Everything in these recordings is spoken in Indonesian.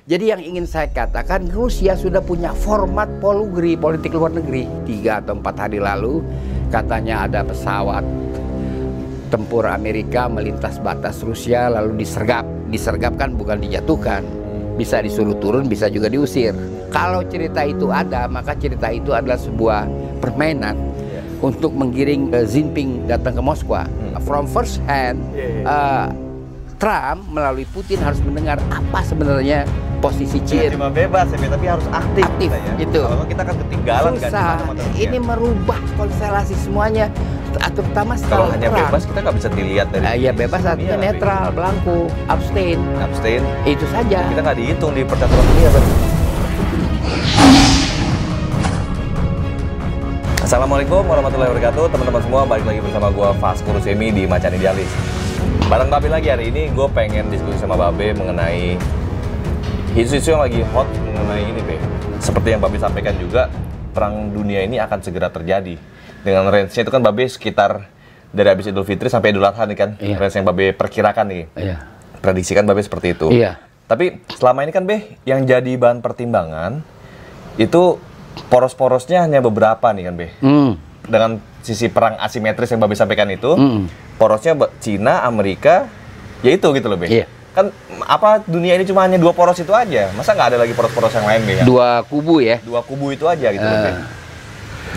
Jadi yang ingin saya katakan, Rusia sudah punya format polugri, politik luar negeri. 3 atau 4 hari lalu katanya ada pesawat tempur Amerika melintas batas Rusia lalu disergap. Disergap kan bukan dijatuhkan. Bisa disuruh turun, bisa juga diusir. Kalau cerita itu ada, maka cerita itu adalah sebuah permainan untuk menggiring Jinping datang ke Moskwa. From first hand, Trump melalui Putin harus mendengar apa sebenarnya posisi Cina. Cuma bebas ya, tapi harus aktif. Kita, ya. Itu. Kalau kita akan ketinggalan susah. Kan. Ini merubah konstelasi semuanya, terutama setelah kalau hanya bebas kita nggak bisa dilihat dari. Ya bebas artinya netral, blanko, abstain. Abstain. Itu saja. Kita nggak dihitung di percaturan dunia, Bang. Assalamualaikum warahmatullahi wabarakatuh, teman-teman semua, balik lagi bersama gua Vasco Rusemi di Macan Idealis. Bareng Babe lagi hari ini, gue pengen diskusi sama Babe mengenai isu-isu yang lagi hot mengenai ini, Be. Seperti yang Babe sampaikan juga, perang dunia ini akan segera terjadi. Dengan range-nya itu kan Babe sekitar dari habis Idul Fitri sampai Idul Adha nih kan, range yang Babe perkirakan nih. Prediksikan Babe seperti itu. Tapi selama ini kan, Be, yang jadi bahan pertimbangan itu poros-porosnya hanya beberapa nih kan, Be. Dengan sisi perang asimetris yang Babe sampaikan itu, porosnya Cina, Amerika, ya itu gitu loh, Be. Kan apa dunia ini cuma hanya 2 poros itu aja? Masa nggak ada lagi poros-poros yang lain, Be? 2 kubu ya? 2 kubu itu aja gitu loh, Be.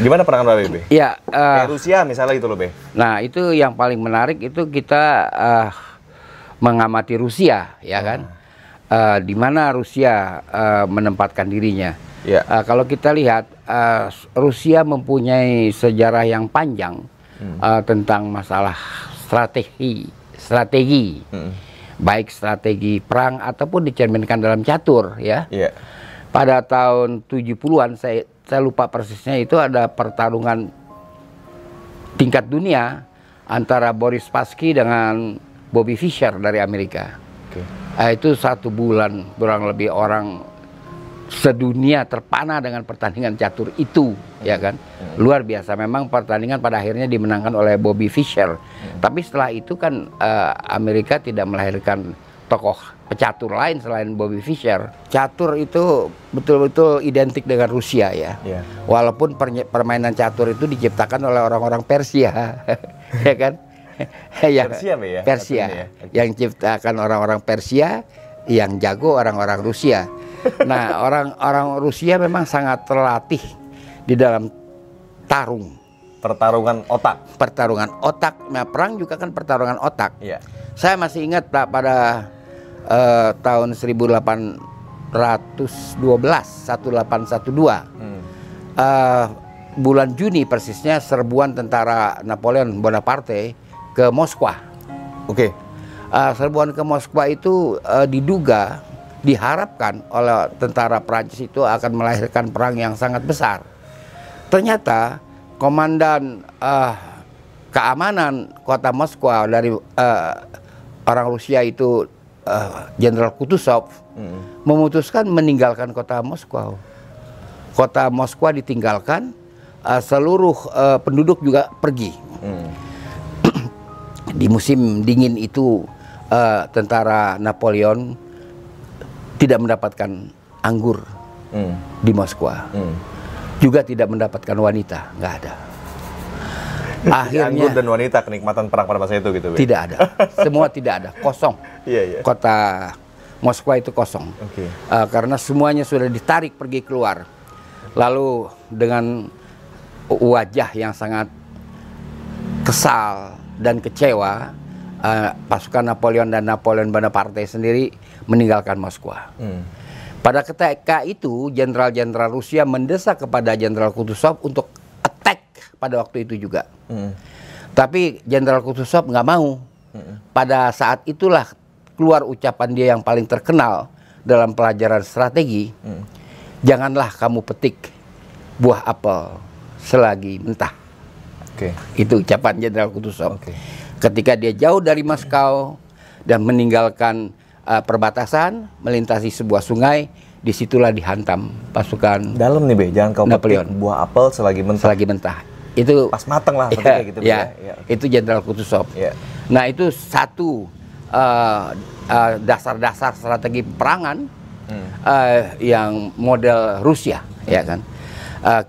Gimana perangan Babe, Be? Ya, kayak Rusia misalnya gitu loh, Be. Nah, itu yang paling menarik itu kita mengamati Rusia, ya kan? Di mana Rusia menempatkan dirinya. Kalau kita lihat, Rusia mempunyai sejarah yang panjang tentang masalah strategi, baik strategi perang ataupun dicerminkan dalam catur, ya. Pada tahun 70-an, saya lupa persisnya, itu ada pertarungan tingkat dunia antara Boris Spassky dengan Bobby Fischer dari Amerika. Itu 1 bulan kurang lebih orang sedunia terpana dengan pertandingan catur itu, ya kan? Luar biasa. Memang pertandingan pada akhirnya dimenangkan oleh Bobby Fischer. Tapi setelah itu kan Amerika tidak melahirkan tokoh pecatur lain selain Bobby Fischer. Catur itu betul-betul identik dengan Rusia, ya. Walaupun permainan catur itu diciptakan oleh orang-orang Persia, ya kan? Persia, ya? Persia. Yang ciptakan orang-orang Persia, yang jago orang-orang Rusia. Nah, orang-orang Rusia memang sangat terlatih di dalam pertarungan otak. Nah, perang juga kan pertarungan otak. Saya masih ingat Pak, pada tahun 1812 bulan Juni persisnya, serbuan tentara Napoleon Bonaparte ke Moskwa. Serbuan ke Moskwa itu diharapkan oleh tentara Prancis itu akan melahirkan perang yang sangat besar. Ternyata komandan keamanan kota Moskwa dari orang Rusia itu, Jenderal Kutuzov, memutuskan meninggalkan kota Moskwa. Kota Moskwa ditinggalkan, seluruh penduduk juga pergi. Di musim dingin itu, tentara Napoleon tidak mendapatkan anggur di Moskwa, juga tidak mendapatkan wanita, nggak ada. Akhirnya anggur dan wanita, kenikmatan perang pada masa itu gitu, Be? Tidak ada, semua tidak ada, kosong. Kota Moskwa itu kosong, karena semuanya sudah ditarik pergi keluar. Lalu dengan wajah yang sangat kesal dan kecewa, pasukan Napoleon dan Napoleon Bonaparte sendiri meninggalkan Moskwa. Pada ketika itu, jenderal-jenderal Rusia mendesak kepada Jenderal Kutuzov untuk attack pada waktu itu juga. Tapi Jenderal Kutuzov nggak mau. Pada saat itulah keluar ucapan dia yang paling terkenal dalam pelajaran strategi. Janganlah kamu petik buah apel selagi mentah. Itu ucapan Jenderal Kutuzov. Ketika dia jauh dari Moskow dan meninggalkan perbatasan, melintasi sebuah sungai, disitulah dihantam pasukan dalam nih, Be, jangan kau Napoleon. petik buah apel selagi mentah. Itu pas matang lah, gitu. Itu Jenderal Kutuzov. Nah, itu satu dasar-dasar strategi peperangan yang model Rusia, ya kan.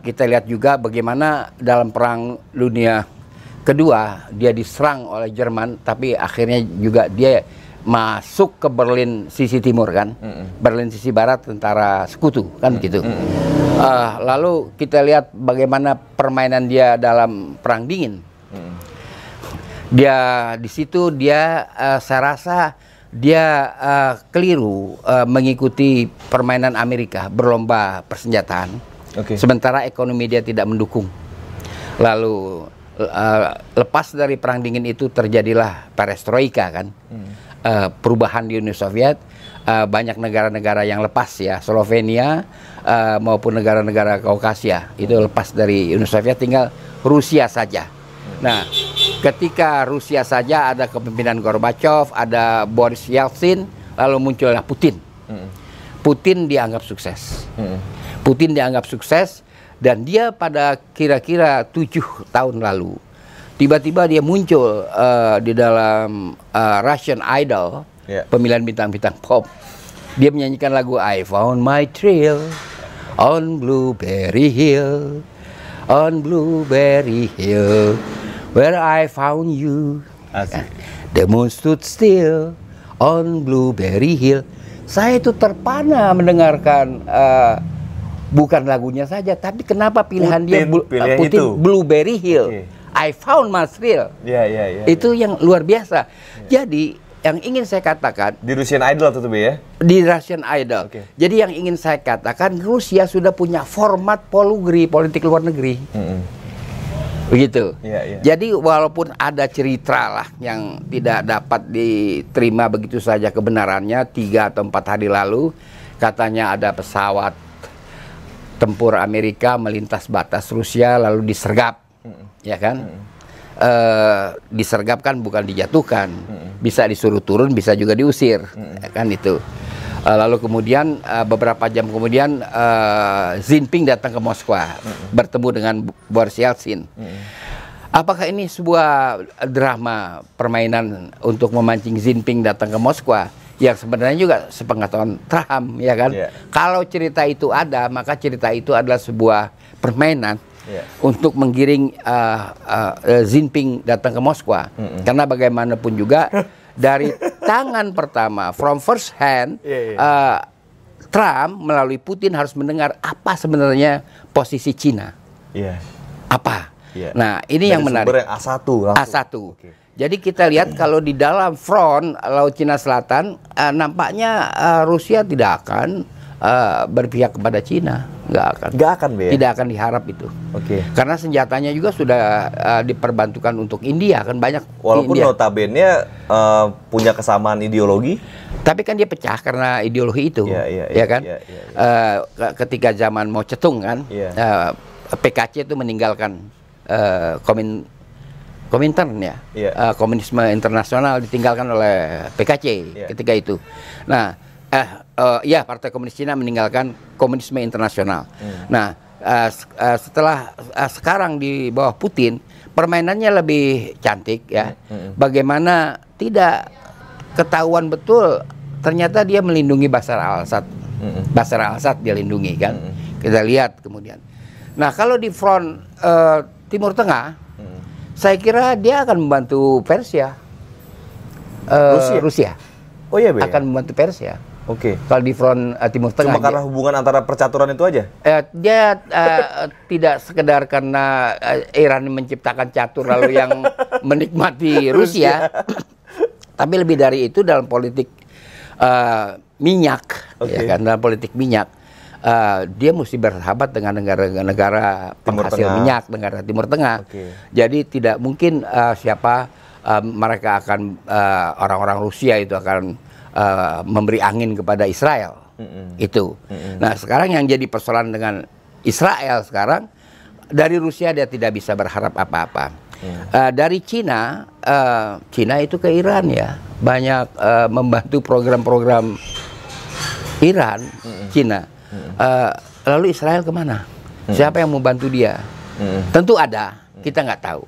Kita lihat juga bagaimana dalam Perang Dunia Kedua dia diserang oleh Jerman, tapi akhirnya juga dia masuk ke Berlin sisi timur kan, Berlin sisi barat tentara sekutu kan gitu. Lalu kita lihat bagaimana permainan dia dalam Perang Dingin. Dia di situ dia saya rasa dia keliru mengikuti permainan Amerika, berlomba persenjataan. Sementara ekonomi dia tidak mendukung. Lalu lepas dari Perang Dingin itu terjadilah perestroika kan, perubahan di Uni Soviet. Banyak negara-negara yang lepas ya, Slovenia maupun negara-negara Kaukasia itu lepas dari Uni Soviet, tinggal Rusia saja. Nah, ketika Rusia saja ada kepemimpinan Gorbachev, ada Boris Yeltsin, lalu muncullah Putin. Putin dianggap sukses. Putin dianggap sukses, dan dia pada kira-kira 7 tahun lalu tiba-tiba dia muncul di dalam Russian Idol, pemilihan bintang-bintang pop. Dia menyanyikan lagu I Found My Thrill on Blueberry Hill, on Blueberry Hill, where I found you. The moon stood still on Blueberry Hill. Saya itu terpana mendengarkan bukan lagunya saja, tapi kenapa pilihan Putin Blueberry Hill. I found my thrill. Itu yang luar biasa. Jadi yang ingin saya katakan di Russian Idol itu ya? Di Russian Idol. Jadi yang ingin saya katakan, Rusia sudah punya format polugri, politik luar negeri. Begitu. Jadi walaupun ada cerita lah yang tidak dapat diterima begitu saja kebenarannya, 3 atau 4 hari lalu katanya ada pesawat tempur Amerika melintas batas Rusia lalu disergap, ya kan? Disergap kan bukan dijatuhkan, bisa disuruh turun, bisa juga diusir, ya kan itu. Lalu kemudian beberapa jam kemudian Xi Jinping datang ke Moskwa, bertemu dengan Boris Yeltsin. Apakah ini sebuah drama permainan untuk memancing Xi Jinping datang ke Moskwa? Yang sebenarnya juga sepengetahuan Trump, ya kan? Kalau cerita itu ada, maka cerita itu adalah sebuah permainan untuk menggiring Xi Jinping datang ke Moskwa. Karena bagaimanapun juga dari tangan pertama, from first hand, Trump melalui Putin harus mendengar apa sebenarnya posisi Cina. Apa? Nah, ini dari yang menarik. A1 langsung. A1. Jadi kita lihat kalau di dalam front Laut Cina Selatan, nampaknya Rusia tidak akan berpihak kepada Cina, nggak akan, tidak akan diharap itu. Karena senjatanya juga sudah diperbantukan untuk India kan, banyak. Walaupun notabene punya kesamaan ideologi, tapi kan dia pecah karena ideologi itu, ya kan? Ketika zaman Mao Zedong kan, PKC itu meninggalkan Komintern ya, komunisme internasional ditinggalkan oleh PKC ketika itu. Nah, Partai Komunis Cina meninggalkan komunisme internasional. Nah, setelah sekarang di bawah Putin, permainannya lebih cantik ya. Bagaimana tidak ketahuan betul, ternyata dia melindungi Bashar al-Assad. Bashar al-Assad dia lindungi kan. Kita lihat kemudian. Nah, kalau di front Timur Tengah, saya kira dia akan membantu Persia. Rusia. Akan membantu Persia. Kalau di front Timur Tengah. Cuma karena hubungan antara percaturan itu aja? Dia tidak sekedar karena Iran menciptakan catur lalu yang menikmati Rusia. Tapi lebih dari itu dalam politik minyak. Ya kan, dalam politik minyak. Dia mesti bersahabat dengan negara-negara penghasil minyak, negara Timur Tengah. Jadi tidak mungkin mereka akan orang-orang Rusia itu akan memberi angin kepada Israel. Itu. Nah, sekarang yang jadi persoalan dengan Israel sekarang, dari Rusia dia tidak bisa berharap apa-apa. Dari Cina, Cina itu ke Iran ya, banyak membantu program-program Iran, Cina. Lalu Israel kemana? Siapa yang mau bantu dia? Tentu ada, kita nggak tahu.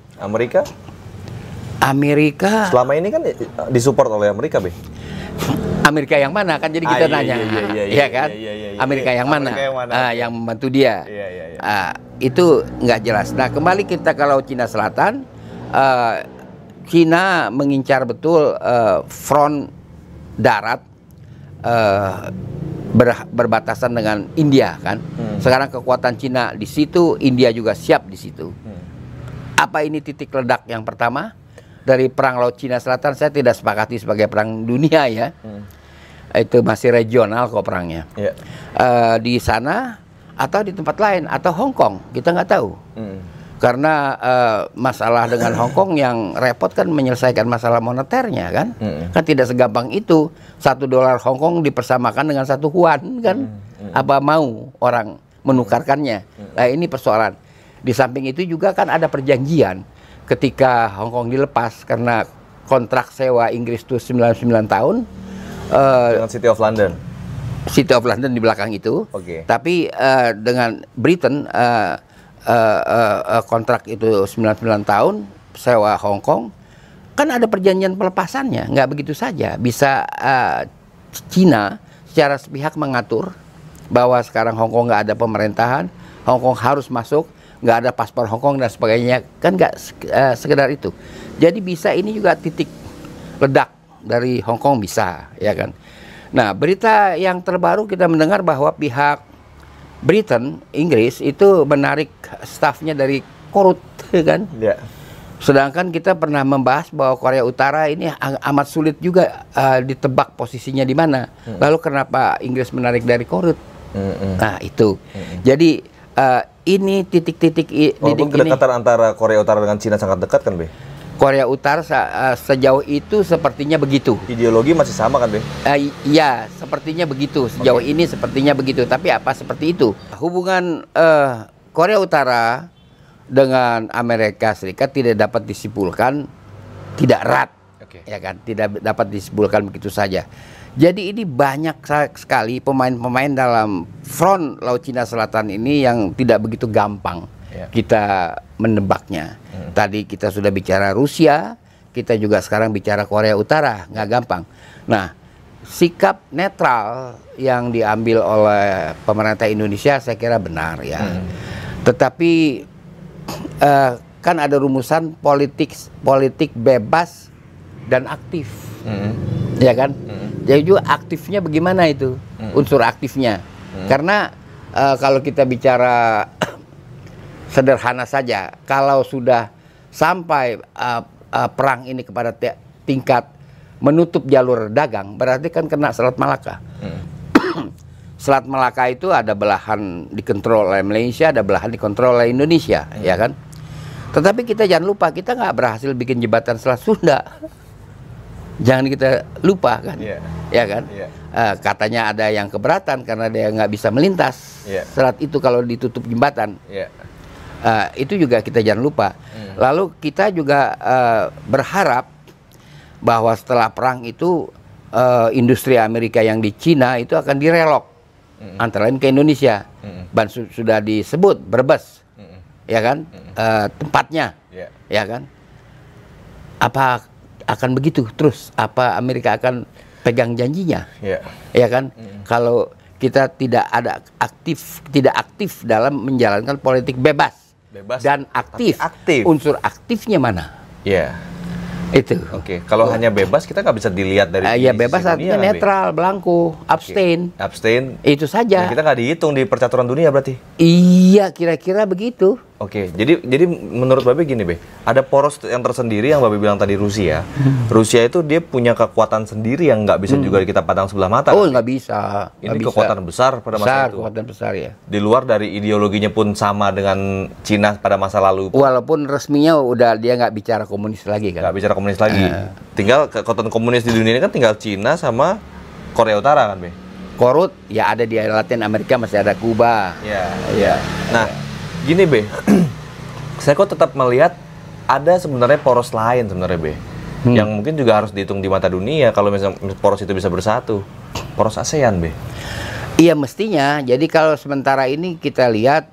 Amerika selama ini kan disupport oleh Amerika, Amerika yang mana kan jadi kita nanya, ya kan? Amerika yang mana? Yang membantu dia. Itu nggak jelas. Nah, kembali kita ke Laut Cina Selatan, Cina mengincar betul front darat berbatasan dengan India kan. Sekarang kekuatan Cina di situ, India juga siap di situ. Apa ini titik ledak yang pertama dari perang Laut Cina Selatan? Saya tidak sepakati sebagai perang dunia ya. Itu masih regional kok perangnya. Di sana atau di tempat lain atau Hong Kong, kita nggak tahu. Karena masalah dengan Hong Kong yang repot kan menyelesaikan masalah moneternya kan. Kan tidak segampang itu. $1 Hong Kong dipersamakan dengan 1 yuan kan. Apa mau orang menukarkannya? Nah, ini persoalan. Di samping itu juga kan ada perjanjian ketika Hong Kong dilepas karena kontrak sewa Inggris itu 99 tahun. Dengan City of London. City of London di belakang itu. Tapi dengan Britain kontrak itu 99 tahun sewa Hong Kong, kan ada perjanjian pelepasannya, nggak begitu saja. Bisa Cina secara sepihak mengatur bahwa sekarang Hong Kong nggak ada pemerintahan, Hong Kong harus masuk, nggak ada paspor Hong Kong dan sebagainya, kan nggak sekedar itu. Jadi bisa ini juga titik ledak dari Hong Kong bisa, ya kan. Nah, berita yang terbaru kita mendengar bahwa pihak Britain, Inggris itu menarik stafnya dari Korut, kan? Sedangkan kita pernah membahas bahwa Korea Utara ini amat sulit juga ditebak posisinya di mana. Lalu kenapa Inggris menarik dari Korut? Nah, itu. Jadi ini titik-titik walaupun kedekatan antara Korea Utara dengan Cina sangat dekat kan, Be? Korea Utara sejauh itu sepertinya begitu. Ideologi masih sama kan, Be? Iya, sepertinya begitu. Sejauh ini sepertinya begitu. Tapi apa seperti itu? Hubungan Korea Utara dengan Amerika Serikat tidak dapat disimpulkan tidak erat, ya kan? Tidak dapat disimpulkan begitu saja. Jadi ini banyak sekali pemain-pemain dalam front Laut Cina Selatan ini yang tidak begitu gampang kita menebaknya. Tadi kita sudah bicara Rusia, kita juga sekarang bicara Korea Utara, nggak gampang. Nah, sikap netral yang diambil oleh pemerintah Indonesia saya kira benar ya. Tetapi kan ada rumusan politik bebas dan aktif, ya kan? Jadi juga aktifnya bagaimana itu, unsur aktifnya. Karena kalau kita bicara sederhana saja, kalau sudah sampai perang ini kepada tingkat menutup jalur dagang, berarti kan kena Selat Malaka. Selat Malaka itu ada belahan dikontrol oleh Malaysia, ada belahan dikontrol oleh Indonesia, ya kan? Tetapi kita jangan lupa, kita nggak berhasil bikin jembatan Selat Sunda. Jangan kita lupa kan, ya kan? Katanya ada yang keberatan karena dia nggak bisa melintas selat itu kalau ditutup jembatan. Itu juga kita jangan lupa. Lalu kita juga berharap bahwa setelah perang itu industri Amerika yang di Cina itu akan direlok, antara lain ke Indonesia. Sudah disebut Brebes, ya kan? Tempatnya, ya kan? Apa akan begitu terus? Apa Amerika akan pegang janjinya? Ya kan? Kalau kita tidak aktif dalam menjalankan politik bebas dan aktif. Unsur aktifnya mana? Itu. Kalau hanya bebas kita nggak bisa dilihat dari ya bebas artinya netral, belangko, abstain. Itu saja. Kita nggak dihitung di percaturan dunia berarti. Iya, kira-kira begitu. Jadi menurut Babe gini, Be, ada poros yang tersendiri yang Babe bilang tadi Rusia. Rusia itu dia punya kekuatan sendiri yang nggak bisa juga kita pandang sebelah mata. Nggak bisa. Ini kekuatan besar pada masa itu. Kekuatan besar ya. Di luar dari ideologinya pun sama dengan Cina pada masa lalu. Walaupun resminya udah dia nggak bicara komunis lagi kan. Nggak bicara komunis lagi. Tinggal kekuatan komunis di dunia ini kan tinggal Cina sama Korea Utara kan, Be? Korut ya ada di Latin Amerika, masih ada Kuba. Nah, gini, Be, saya kok tetap melihat ada sebenarnya poros lain sebenarnya, Be, yang mungkin juga harus dihitung di mata dunia kalau misalnya poros itu bisa bersatu. Poros ASEAN, Be. Iya mestinya. Jadi kalau sementara ini kita lihat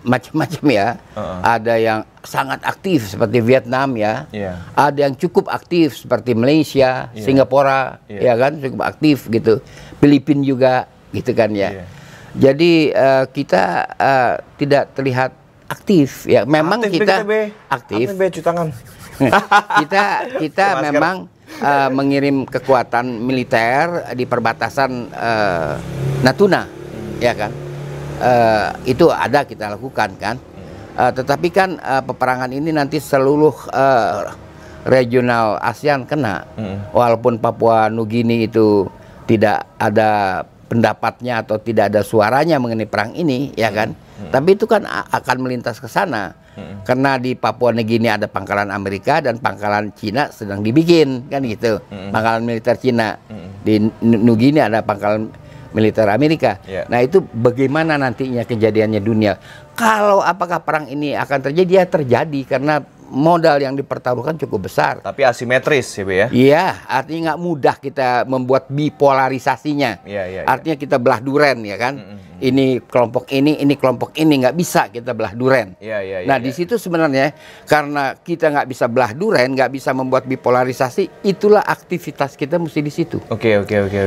macam-macam ya. Ada yang sangat aktif seperti Vietnam ya. Ada yang cukup aktif seperti Malaysia, Singapura, ya kan, cukup aktif gitu. Filipina juga gitu kan ya. Jadi kita tidak terlihat aktif ya. Memang aktif, kita aktif. Cuci tangan. kita memang mengirim kekuatan militer di perbatasan Natuna, ya kan? Itu ada kita lakukan kan. Tetapi kan peperangan ini nanti seluruh regional ASEAN kena. Walaupun Papua Nugini itu tidak ada pendapatnya atau tidak ada suaranya mengenai perang ini, ya kan? Tapi itu kan akan melintas ke sana. Karena di Papua Nugini ada pangkalan Amerika dan pangkalan Cina sedang dibikin, kan gitu. Pangkalan militer Cina. Di Nugini ada pangkalan militer Amerika. Nah itu bagaimana nantinya kejadiannya dunia. Kalau apakah perang ini akan terjadi? Ya terjadi karena modal yang dipertaruhkan cukup besar. Tapi asimetris ya, Be ya? Iya, artinya nggak mudah kita membuat bipolarisasinya. Artinya kita belah duren, ya kan? Ini kelompok ini kelompok ini, nggak bisa kita belah duren. Nah di situ sebenarnya karena kita nggak bisa belah duren, nggak bisa membuat bipolarisasi, itulah aktivitas kita mesti di situ.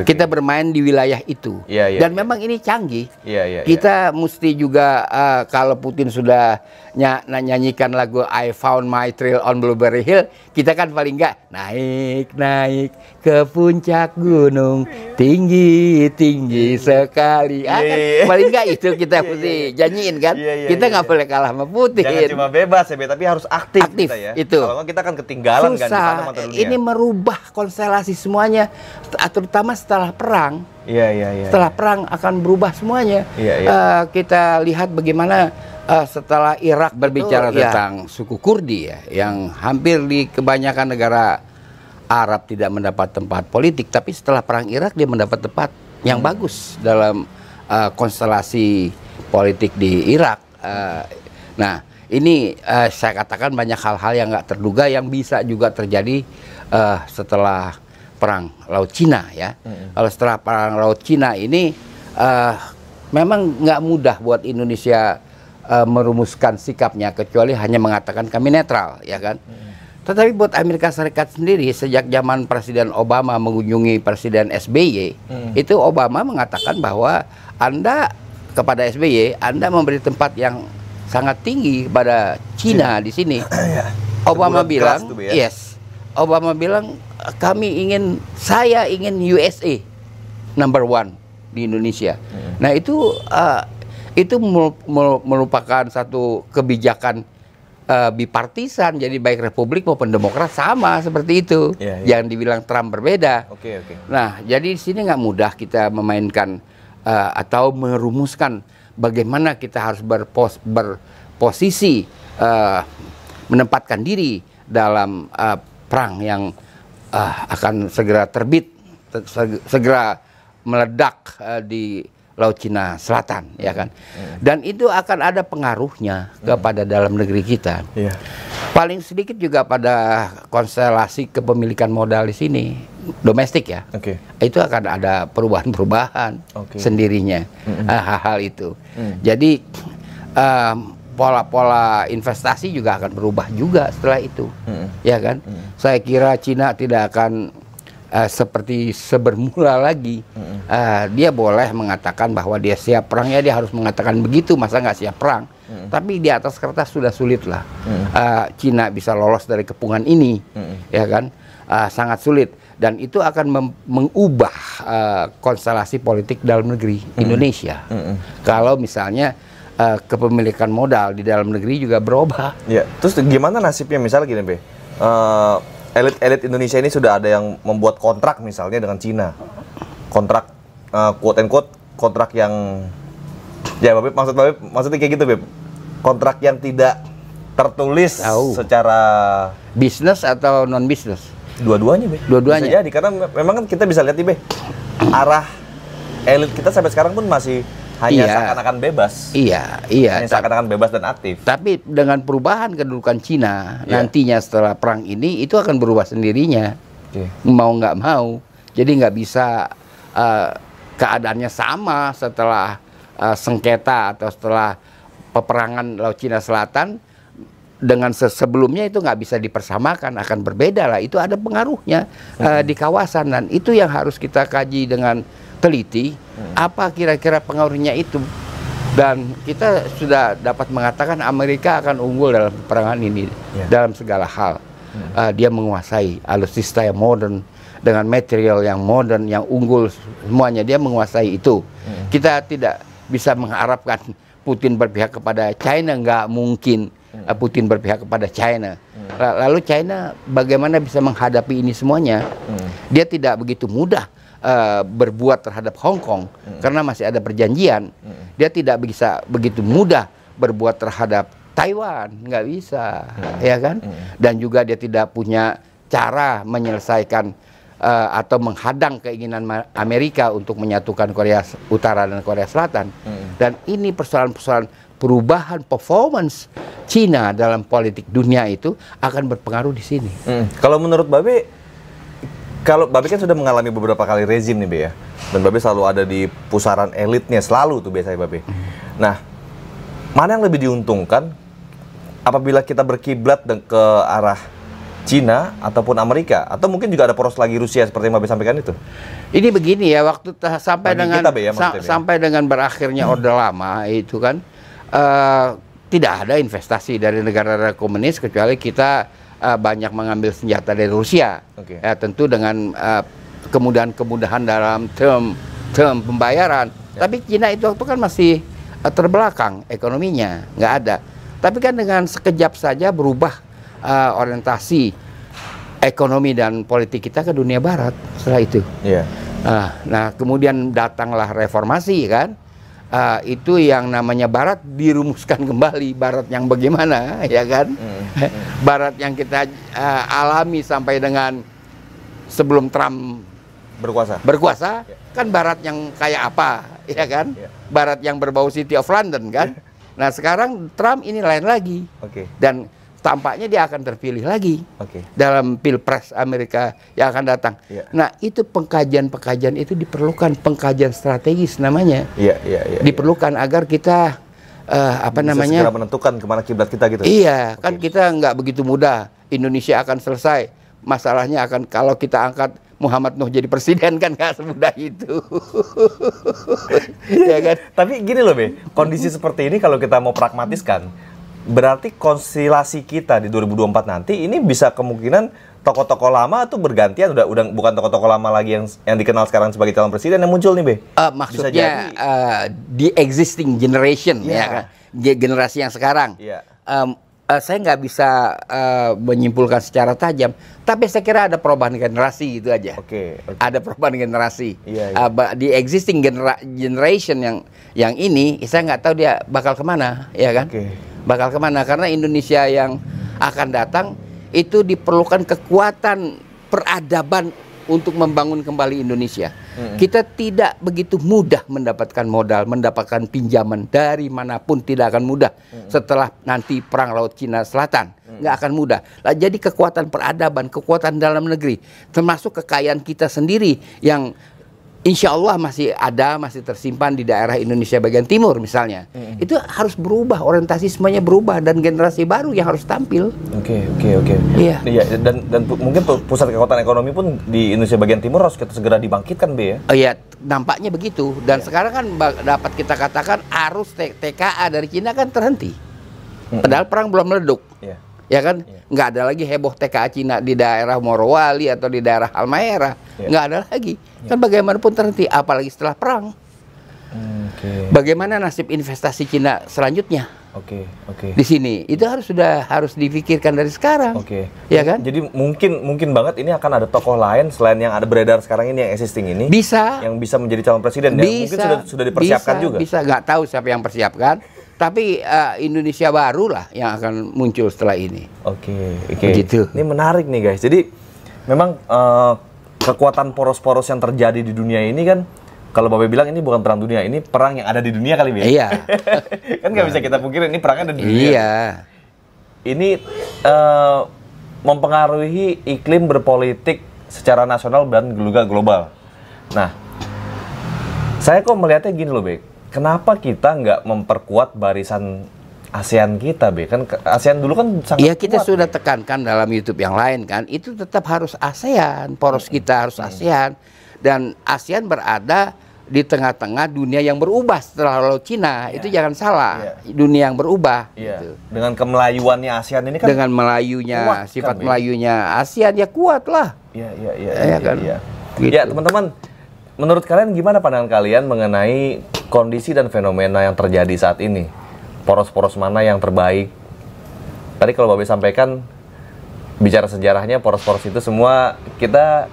Kita bermain di wilayah itu. Dan memang ini canggih. Kita mesti juga kalau Putin sudah nyanyikan lagu I Found My Trail on Blueberry Hill, kita kan paling nggak naik ke puncak gunung tinggi sekali. Paling nggak itu kita mesti janjiin kan. Kita nggak boleh kalah sama Putin. Jangan cuma bebas ya, tapi harus aktif kita ya. Itu. Kalau kita kan ketinggalan kan di sana mata dunia. Ini merubah konstelasi semuanya, terutama setelah perang. Setelah perang akan berubah semuanya. Kita lihat bagaimana setelah Irak berbicara tentang suku Kurdi ya, yang hampir di kebanyakan negara Arab tidak mendapat tempat politik, tapi setelah perang Irak dia mendapat tempat yang bagus dalam konstelasi politik di Irak. Nah ini saya katakan banyak hal-hal yang nggak terduga yang bisa juga terjadi setelah perang Laut Cina ya. Kalau setelah perang Laut Cina ini memang nggak mudah buat Indonesia merumuskan sikapnya, kecuali hanya mengatakan kami netral, ya kan? Tetapi buat Amerika Serikat sendiri, sejak zaman Presiden Obama mengunjungi Presiden SBY, itu Obama mengatakan bahwa Anda kepada SBY, Anda memberi tempat yang sangat tinggi pada Cina di sini. Obama bilang, Obama bilang saya ingin USA number one di Indonesia. Nah itu merupakan satu kebijakan bipartisan, jadi baik Republik maupun Demokrat sama seperti itu. Jangan dibilang Trump berbeda. Nah jadi di sini nggak mudah kita memainkan atau merumuskan bagaimana kita harus berposisi menempatkan diri dalam perang yang akan segera terbit, segera meledak di Laut Cina Selatan, ya kan? Dan itu akan ada pengaruhnya kepada dalam negeri kita. Paling sedikit juga pada konstelasi kepemilikan modal di sini, domestik ya. Itu akan ada perubahan-perubahan sendirinya, hal-hal itu. Jadi pola-pola investasi juga akan berubah juga setelah itu, ya kan? Saya kira Cina tidak akan seperti sebermula lagi. Dia boleh mengatakan bahwa dia siap perang, ya dia harus mengatakan begitu, masa nggak siap perang. Tapi di atas kertas sudah sulit lah. Cina bisa lolos dari kepungan ini, ya kan? Sangat sulit, dan itu akan mengubah konstelasi politik dalam negeri Indonesia. Kalau misalnya kepemilikan modal di dalam negeri juga berubah. Terus gimana nasibnya misalnya gini, Be? Elit Indonesia ini sudah ada yang membuat kontrak misalnya dengan Cina, kontrak quote and quote, kontrak yang ya Babe, maksudnya kayak gitu, Beb, kontrak yang tidak tertulis secara bisnis atau non bisnis, dua-duanya, Be. Dua-duanya. Bisa jadi karena memang kan kita bisa lihat nih, Be, arah elit kita sampai sekarang pun masih hanya seakan-akan bebas. Hanya seakan-akan bebas dan aktif. Tapi dengan perubahan kedudukan Cina nantinya setelah perang ini, itu akan berubah sendirinya. Mau nggak mau. Jadi nggak bisa keadaannya sama setelah sengketa atau setelah peperangan Laut Cina Selatan dengan sebelumnya itu nggak bisa dipersamakan, akan berbeda lah. Itu ada pengaruhnya di kawasan, dan itu yang harus kita kaji dengan teliti. Apa kira-kira pengaruhnya itu? Dan kita sudah dapat mengatakan Amerika akan unggul dalam peperangan ini dalam segala hal. Dia menguasai alutsista yang modern dengan material yang modern, yang unggul, semuanya dia menguasai itu. Kita tidak bisa mengharapkan Putin berpihak kepada China, nggak mungkin Putin berpihak kepada China. Lalu China bagaimana bisa menghadapi ini semuanya? Dia tidak begitu mudah berbuat terhadap Hong Kong karena masih ada perjanjian. Dia tidak bisa begitu mudah berbuat terhadap Taiwan, nggak bisa, ya kan? Dan juga dia tidak punya cara menyelesaikan atau menghadang keinginan Amerika untuk menyatukan Korea Utara dan Korea Selatan. Dan ini persoalan-persoalan perubahan performance Cina dalam politik dunia itu akan berpengaruh di sini. Kalau menurut Babe, kalau Babe kan sudah mengalami beberapa kali rezim nih Be ya, dan Babe selalu ada di pusaran elitnya, selalu tuh biasanya Babe. Nah, mana yang lebih diuntungkan apabila kita berkiblat ke arah Cina ataupun Amerika, atau mungkin juga ada poros lagi Rusia seperti yang Babe sampaikan itu? Ini begini ya, waktu sampai bagi dengan kita, Be, ya, sampai dengan berakhirnya Orde Lama itu kan tidak ada investasi dari negara-negara komunis kecuali kita banyak mengambil senjata dari Rusia. Tentu dengan kemudahan-kemudahan dalam term pembayaran. Tapi Cina itu waktu kan masih terbelakang ekonominya, nggak ada. Tapi kan dengan sekejap saja berubah orientasi ekonomi dan politik kita ke dunia barat setelah itu. Nah, kemudian datanglah reformasi kan. Itu yang namanya barat dirumuskan kembali. Barat yang bagaimana, ya kan? Barat yang kita alami sampai dengan sebelum Trump berkuasa kan barat yang kayak apa, ya kan? Barat yang berbau City of London kan? Nah, sekarang Trump ini lain lagi. Dan tampaknya dia akan terpilih lagi dalam Pilpres Amerika yang akan datang. Nah, itu pengkajian itu diperlukan, pengkajian strategis namanya. Diperlukan agar kita namanya segera menentukan kemana kiblat kita gitu. Kan kita nggak begitu mudah. Indonesia akan selesai. Masalahnya akan kalau kita angkat Muhammad Nuh jadi presiden kan nggak semudah itu. Ya kan? Tapi gini loh Be, kondisi seperti ini kalau kita mau pragmatiskan, berarti konstelasi kita di 2024 nanti ini bisa kemungkinan tokoh-tokoh lama tuh bergantian, udah bukan tokoh-tokoh lama lagi yang dikenal sekarang sebagai calon presiden yang muncul nih Be. Maksudnya the existing generation ya kan, generasi yang sekarang. Saya nggak bisa menyimpulkan secara tajam, tapi saya kira ada perubahan generasi itu aja. Ada perubahan generasi. The existing generation yang ini saya nggak tahu dia bakal kemana, ya kan? Bakal kemana, karena Indonesia yang akan datang itu diperlukan kekuatan peradaban untuk membangun kembali Indonesia. Kita tidak begitu mudah mendapatkan modal, mendapatkan pinjaman dari manapun, tidak akan mudah. Setelah nanti perang Laut Cina Selatan, nggak akan mudah. Jadi kekuatan peradaban, kekuatan dalam negeri, termasuk kekayaan kita sendiri yang insya Allah masih ada, masih tersimpan di daerah Indonesia bagian timur misalnya. Itu harus berubah, orientasi semuanya berubah, dan generasi baru yang harus tampil. Iya, dan mungkin pusat kekuatan ekonomi pun di Indonesia bagian timur harus kita segera dibangkitkan Be ya. Iya, nampaknya begitu. Dan sekarang kan dapat kita katakan arus TKA dari Cina kan terhenti. Padahal perang belum meleduk. Ya kan, nggak ada lagi heboh TKA Cina di daerah Morowali atau di daerah Halmahera, nggak ada lagi. Kan bagaimanapun terhenti, apalagi setelah perang. Bagaimana nasib investasi Cina selanjutnya? Di sini itu harus difikirkan dari sekarang. Ya kan? Jadi mungkin banget ini akan ada tokoh lain selain yang ada beredar sekarang ini, yang existing ini. Yang bisa menjadi calon presiden. Mungkin sudah dipersiapkan juga. Bisa, nggak tahu siapa yang persiapkan. Tapi Indonesia baru lah yang akan muncul setelah ini. Gitu. Ini menarik nih guys. Jadi memang kekuatan poros-poros yang terjadi di dunia ini kan, kalau Babe bilang ini bukan perang dunia, ini perang yang ada di dunia kali Be. Kan nggak bisa kita pungkiri ini perangnya ada di dunia. Ini mempengaruhi iklim berpolitik secara nasional dan juga global. Nah, Saya kok melihatnya gini loh, Bek. Kenapa kita nggak memperkuat barisan ASEAN kita, Bek? Kan ASEAN dulu kan sangat Iya, kita kuat, sudah Bek. tekankan dalam YouTube yang lain kan, itu tetap harus ASEAN, poros kita harus ASEAN. Dan ASEAN berada di tengah-tengah dunia yang berubah setelah Laut Cina, itu jangan salah, dunia yang berubah. Gitu. Dengan kemelayuannya ASEAN ini kan, dengan Melayunya, kuat, sifat kan, Melayunya ASEAN ya kuat lah. Iya, kan? Gitu. Ya, teman-teman, menurut kalian gimana pandangan kalian mengenai kondisi dan fenomena yang terjadi saat ini? Poros-poros mana yang terbaik? Tadi kalau Babe sampaikan, bicara sejarahnya, poros-poros itu semua kita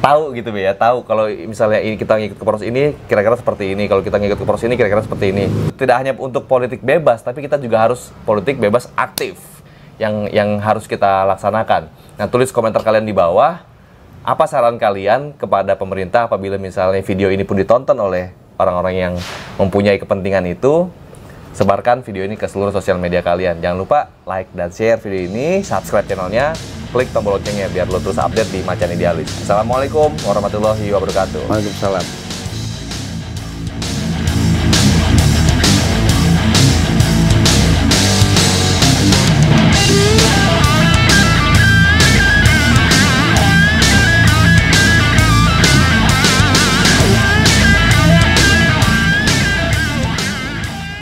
tahu gitu ya, tahu kalau misalnya kita ngikut ke poros ini kira-kira seperti ini, kalau kita ngikut ke poros ini kira-kira seperti ini. Tidak hanya untuk politik bebas, tapi kita juga harus politik bebas aktif yang harus kita laksanakan. Nah, tulis komentar kalian di bawah, apa saran kalian kepada pemerintah apabila misalnya video ini pun ditonton oleh orang-orang yang mempunyai kepentingan itu. Sebarkan video ini ke seluruh sosial media kalian. Jangan lupa like dan share video ini, subscribe channelnya, klik tombol loncengnya biar lo terus update di Macan Idealis. Assalamualaikum warahmatullahi wabarakatuh. Waalaikumsalam.